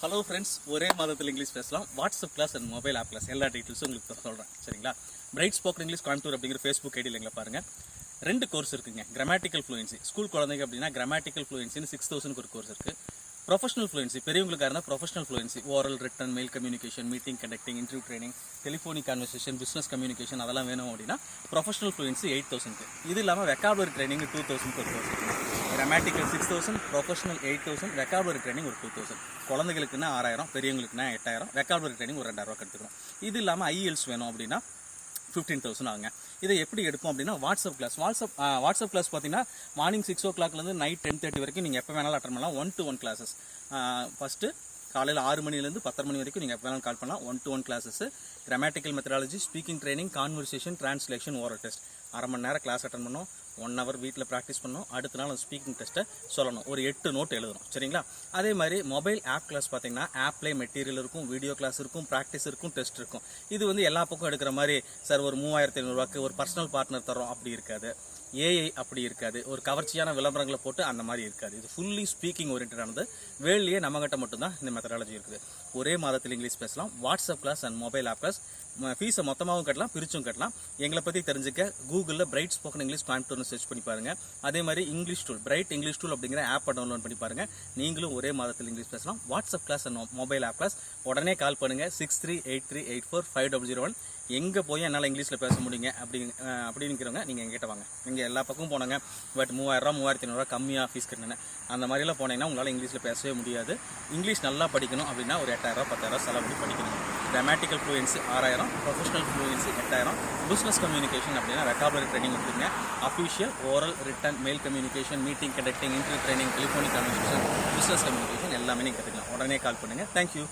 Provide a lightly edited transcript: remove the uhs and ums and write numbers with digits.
Hello friends, ஒரே மாதத்தில் English பேசலாம். WhatsApp class and mobile app class எல்லா டீட்டெயில்ஸும் உங்களுக்கு சொல்கிறேன். சரிங்களா? பிரைட் ஸ்போக்கன் இங்கிலீஷ் கோயம்புத்தூர் அப்படிங்கிற ஃபேஸ்புக் ஐடியில் எங்களை பாருங்கள். 2 கோர்ஸ் இருக்குங்க. கிராமட்டிக்கல் ஃப்ளூயன்சி ஸ்கூல் குழந்தைங்க அப்படின்னா கிராமட்டிக்கல் ஃப்ளூயன்சின்னு 6000 ஒரு கோர்ஸ் இருக்குது. ப்ரொஃபஷனல் ஃப்ளூயன்சி பெரியவங்களுக்காக இருந்தால் professional fluency oral, written, mail communication, meeting conducting, interview training, telephonic conversation, business communication அதெல்லாம் வேணும் அப்படின்னா ப்ரொஃபஷனல் ஃப்ளூயன்சி 8000. இது இல்லாமல் வெக்காபுலரி ட்ரைனிங் 2000 ஒரு கோர்ஸ் இருக்குது. கிராமட்டிக்கல் 6000, ப்ரொஃபஷனல் 8000, வெக்காபுலரி ட்ரைனிங் ஒரு 2000. குழந்தைகளுக்குன்னா 6000, பெரியவங்களுக்குன்னா 8000, வெக்காபுலரி ட்ரைனிங் ஒரு 2000 எடுத்துக்கணும். இது இல்லாமல் IELTS வேணும் அப்படின்னா 15,000 ஆகுங்க. இதை எப்படி எடுப்போம் அப்படின்னா வாட்ஸ்அப் கிளாஸ் பார்த்தீங்கன்னா மார்னிங் 6 o'clockலேருந்து நைட் 10:30 வரைக்கும் நீங்கள் எப்போ வேணாலும் அட்டன் பண்ணலாம். 1-to-1 classes. ஃபஸ்ட்டு காலையில் 6 மணிலேருந்து 10 மணி வரைக்கும் நீங்கள் எப்போ வேணாலும் கால் பண்ணலாம். 1-to-1 classes. Grammatical methodology, speaking training, conversation, translation, oral test. அரை மணி நேரம் கிளாஸ் அட்டன் பண்ணோம். 1 hour வீட்டில் ப்ராக்டிஸ் பண்ணோம். அடுத்த நாள் அந்த ஸ்பீக்கிங் டெஸ்ட்டை சொல்லணும். ஒரு 8 நோட் எழுதணும். சரிங்களா? அதே மாதிரி மொபைல் ஆப் கிளாஸ் பார்த்தீங்கன்னா ஆப்லேயே மெட்டீரியல் இருக்கும், வீடியோ கிளாஸ் இருக்கும், ப்ராக்டிஸ் இருக்கும், டெஸ்ட் இருக்கும். இது எல்லா பக்கம் எடுக்கிற மாதிரி சார் ஒரு 3500 ஒரு பர்சனல் பார்ட்னர் தரோம் அப்படி இருக்காது. ஏஐ அப்படி இருக்காது. ஒரு கவர்ச்சியான விளம்பரங்களை போட்டு அந்த மாதிரி இருக்காது. இது ஃபுல்லி ஸ்பீக்கிங் ஓரியன்டானது. வேலையே நம்மகிட்ட மட்டும்தான் இந்த மெத்தடாலஜி இருக்குது. ஒரே மாதத்தில் இங்கிலீஷ் பேசலாம். WhatsApp class and mobile app class. ஃபீஸை மொத்தமாகவும் கட்டலாம், பிரிச்சும் கட்டலாம். எங்களை பற்றி தெரிஞ்சுக்க கூகுளில் பிரைட் ஸ்போக்கன் இங்கிலீஷ் கோயம்புத்தூர்னு சர்ச் பண்ணி பாருங்க. அதே மாதிரி English tool, bright English tool அப்படிங்கிற ஆப்பை டவுன்லோட் பண்ணி பாருங்க. நீங்களும் ஒரே மாதத்தில் இங்கிலீஷ் பேசலாம். WhatsApp class and mobile app class. உடனே கால் பண்ணுங்க 6383845001. எங்கே போய் என்னால் இங்கிலீஷில் பேச முடியுங்க அப்படிங்கிறவங்க நீங்கள் எங்கிட்ட வாங்க. நீங்கள் எல்லா பக்கமும் போனாங்க, பட் 3000 3500 கம்மியாக ஃபீஸ் கட்டினேன் அந்த மாதிரிலாம் போனீங்கன்னா உங்களால் இங்கிலீஷில் பேசவே முடியாது. இங்கிலீஷ் நல்லா படிக்கணும் அப்படின்னா ஒரு 8000 10000 செலவு பண்ணி படிக்கணும். Grammatical fluency 6000, professional fluency 8000, business communication அப்படின்னா வெக்காபுலரி ட்ரைனிங் கொடுத்துருங்க. Official, oral, written, mail communication, meeting conducting, interview training, telephonic conversation, business communication எல்லாமே நீங்கள் கற்றுக்கலாம். உடனே கால் பண்ணுங்கள். தேங்க்யூ.